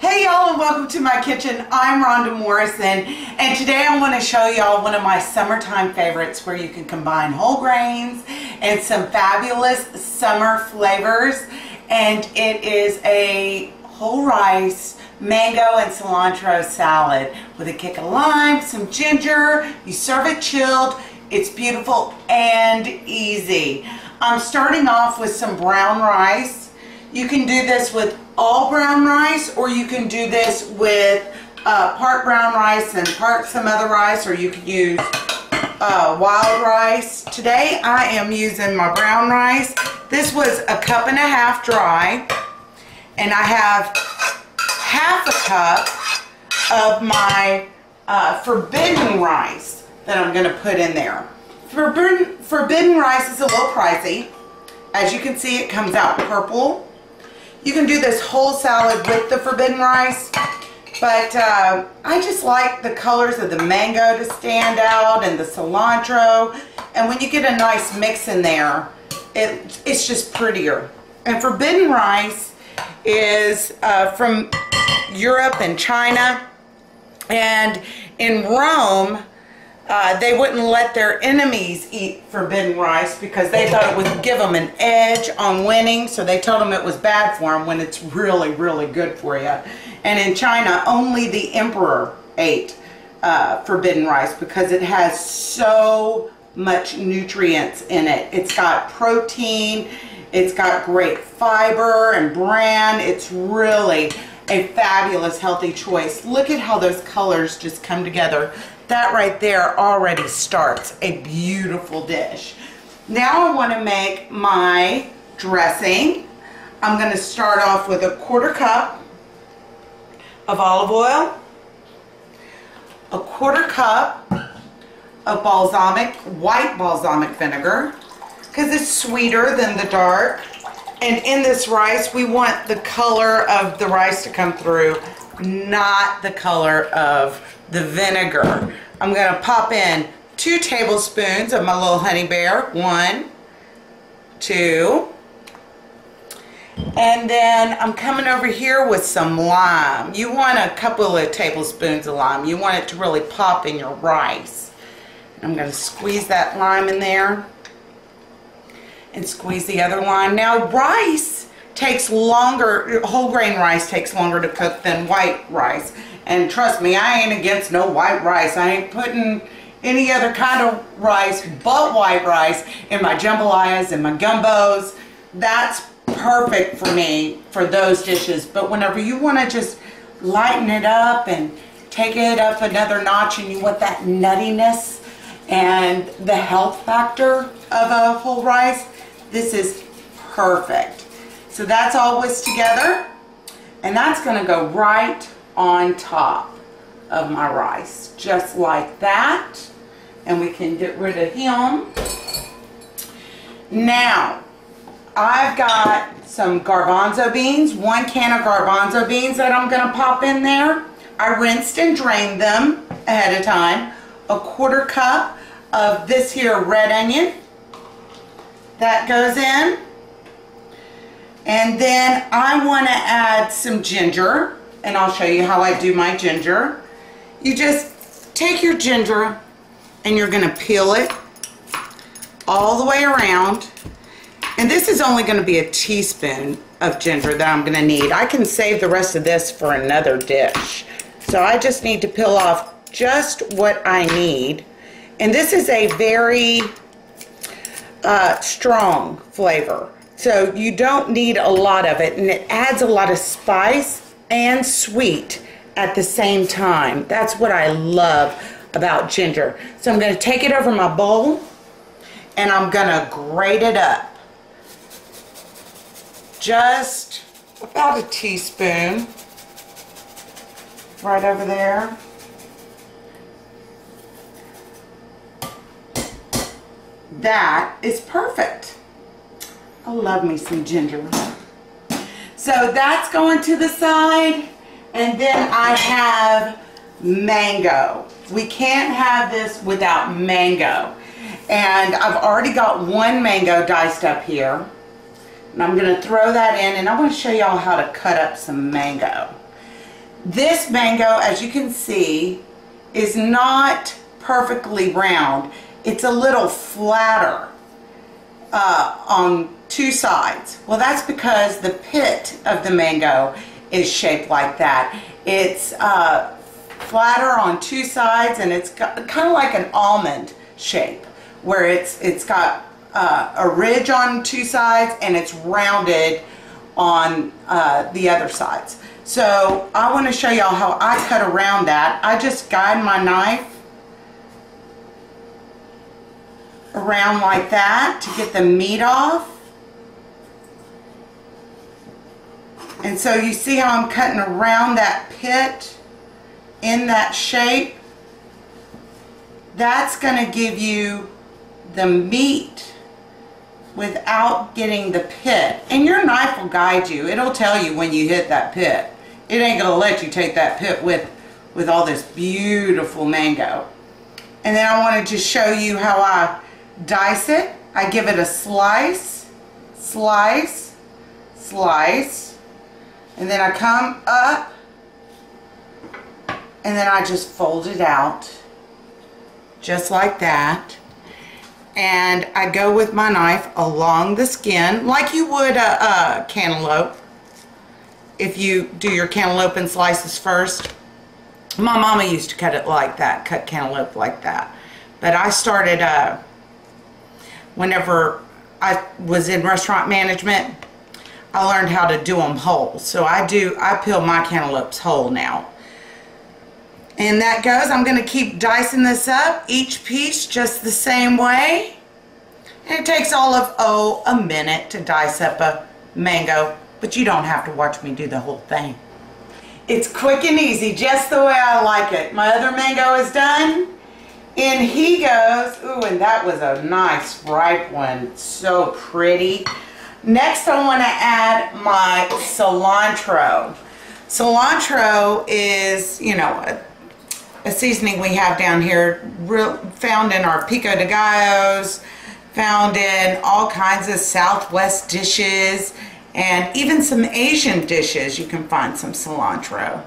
Hey y'all, and welcome to my kitchen. I'm Rhonda Morrison, and today I want to show y'all one of my summertime favorites where you can combine whole grains and some fabulous summer flavors. And it is a whole rice mango and cilantro salad with a kick of lime, some ginger. You serve it chilled. It's beautiful and easy. I'm starting off with some brown rice. You can do this with all brown rice, or you can do this with part brown rice and part some other rice, or you can use wild rice. Today I am using my brown rice. This was a cup and a half dry, and I have half a cup of my forbidden rice that I'm going to put in there. Forbidden rice is a little pricey. As you can see, it comes out purple. You can do this whole salad with the forbidden rice, but I just like the colors of the mango to stand out and the cilantro, and when you get a nice mix in there, it's just prettier. And forbidden rice is from Europe and China, and in Rome, they wouldn't let their enemies eat forbidden rice because they thought it would give them an edge on winning, so they told them it was bad for them when it's really, really good for you. And in China, only the emperor ate forbidden rice because it has so much nutrients in it. It's got protein, it's got great fiber and bran. It's really a fabulous healthy choice. Look at how those colors just come together. That right there already starts a beautiful dish. Now I want to make my dressing. I'm going to start off with a 1/4 cup of olive oil, a 1/4 cup of white balsamic vinegar, because it's sweeter than the dark. And in this rice, we want the color of the rice to come through, not the color of the vinegar. I'm going to pop in 2 tablespoons of my little honey bear. 1, 2. And then I'm coming over here with some lime. You want a couple of tablespoons of lime. You want it to really pop in your rice. I'm going to squeeze that lime in there and squeeze the other lime. Now rice takes longer, whole grain rice takes longer to cook than white rice. And trust me, I ain't against no white rice. I ain't putting any other kind of rice but white rice in my jambalayas and my gumbos. That's perfect for me for those dishes. But whenever you want to just lighten it up and take it up another notch, and you want that nuttiness and the health factor of a whole rice, this is perfect. So that's all whisked together, and that's going to go right on top of my rice, just like that. And we can get rid of him. Now, I've got some garbanzo beans, 1 can of garbanzo beans that I'm going to pop in there. I rinsed and drained them ahead of time. A 1/4 cup of this here red onion. That goes in. And then I want to add some ginger, and I'll show you how I do my ginger. You just take your ginger and you're going to peel it all the way around. And this is only going to be a teaspoon of ginger that I'm going to need. I can save the rest of this for another dish. So I just need to peel off just what I need. And this is a very strong flavor. So you don't need a lot of it, and it adds a lot of spice and sweet at the same time. That's what I love about ginger. So I'm going to take it over my bowl, and I'm going to grate it up. Just about a teaspoon right over there. That is perfect. I love me some ginger. So that's going to the side, and then I have mango. We can't have this without mango. And I've already got 1 mango diced up here. And I'm going to throw that in, and I want to show y'all how to cut up some mango. This mango, as you can see, is not perfectly round. It's a little flatter on two sides. Well, that's because the pit of the mango is shaped like that. It's flatter on two sides, and it's got kind of like an almond shape, where it's got a ridge on two sides and it's rounded on the other sides. So I want to show y'all how I cut around that. I just guide my knife around like that to get the meat off. And so you see how I'm cutting around that pit in that shape? That's going to give you the meat without getting the pit. And your knife will guide you. It'll tell you when you hit that pit. It ain't going to let you take that pit with all this beautiful mango. And then I wanted to show you how I dice it. I give it a slice, slice, slice, and then I come up and then I just fold it out just like that. And I go with my knife along the skin like you would a cantaloupe. If you do your cantaloupe in slices first. My mama used to cut it like that, cut cantaloupe like that. But I started, whenever I was in restaurant management, I learned how to do them whole. So I peel my cantaloupes whole now. And that goes, I'm going to keep dicing this up, each piece just the same way. And it takes all of, a minute to dice up a mango. But you don't have to watch me do the whole thing. It's quick and easy, just the way I like it. My other mango is done. In he goes. Ooh, and that was a nice ripe one. So pretty. Next I want to add my cilantro. Cilantro is, you know, a seasoning we have down here, found in our pico de gallos, found in all kinds of Southwest dishes, and even some Asian dishes you can find some cilantro.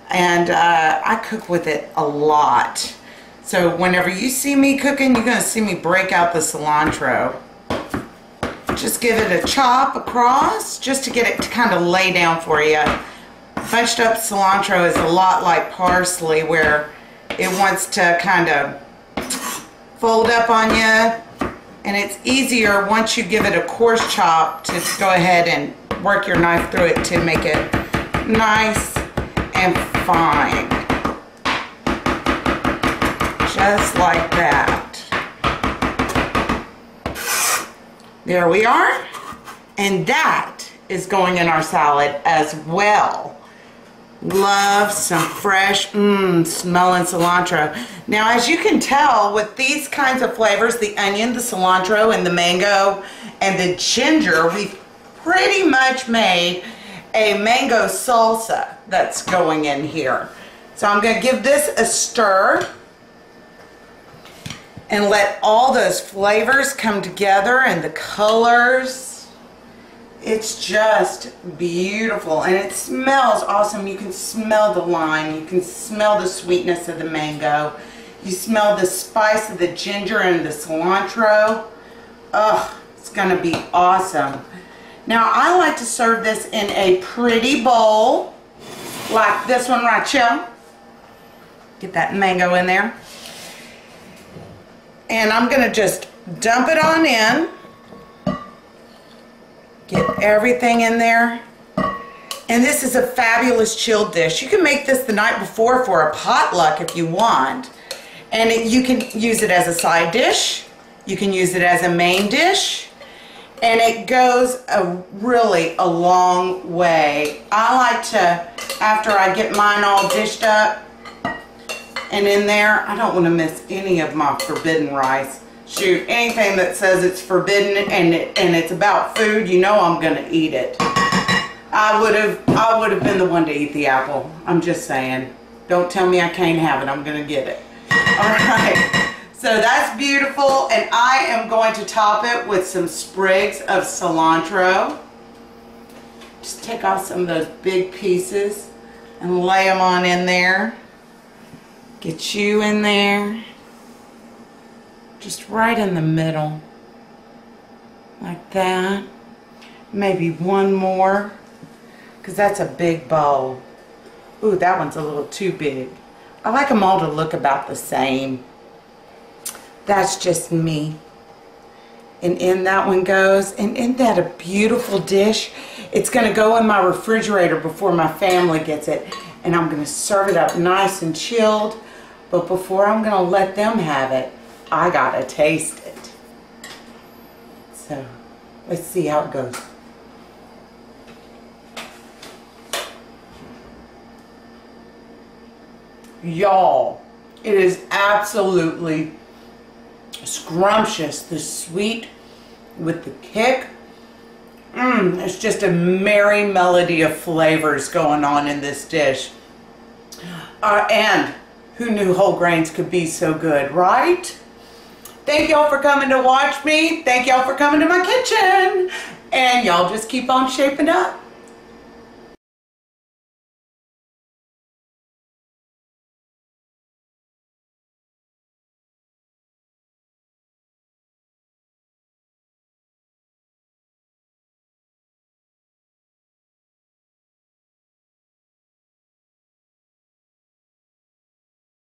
And I cook with it a lot. So whenever you see me cooking, you're going to see me break out the cilantro. Just give it a chop across, just to get it to kind of lay down for you. Bunched up cilantro is a lot like parsley, where it wants to kind of fold up on you. And it's easier once you give it a coarse chop to go ahead and work your knife through it to make it nice and fine. Just like that. There we are. And that is going in our salad as well. Love some fresh, smelling cilantro. Now, as you can tell, with these kinds of flavors, the onion, the cilantro, and the mango, and the ginger, we've pretty much made a mango salsa that's going in here. So I'm going to give this a stir and let all those flavors come together and the colors. It's just beautiful, and it smells awesome. You can smell the lime, you can smell the sweetness of the mango, you smell the spice of the ginger and the cilantro. Oh, it's gonna be awesome. Now I like to serve this in a pretty bowl like this one right here. Get that mango in there, and I'm gonna just dump it on in. Get everything in there. And this is a fabulous chilled dish. You can make this the night before for a potluck if you want. And you can use it as a side dish. You can use it as a main dish. And it goes really a long way. I like to, after I get mine all dished up and in there, I don't want to miss any of my forbidden rice. Shoot, anything that says it's forbidden and it's about food, you know I'm gonna eat it. I would have been the one to eat the apple. I'm just saying. Don't tell me I can't have it. I'm gonna get it. All right. So that's beautiful, and I am going to top it with some sprigs of cilantro. Just take off some of those big pieces. and lay them on in there. Get you in there. Just right in the middle. Like that. Maybe one more, because that's a big bowl. Ooh, that one's a little too big. I like them all to look about the same. That's just me. And in that one goes, and isn't that a beautiful dish? It's going to go in my refrigerator before my family gets it, and I'm going to serve it up nice and chilled. But before I'm going to let them have it, I got to taste it. So let's see how it goes. Y'all, it is absolutely scrumptious. The sweet with the kick. It's just a merry melody of flavors going on in this dish. And who knew whole grains could be so good, right? Thank y'all for coming to watch me. Thank y'all for coming to my kitchen. And y'all just keep on shaping up.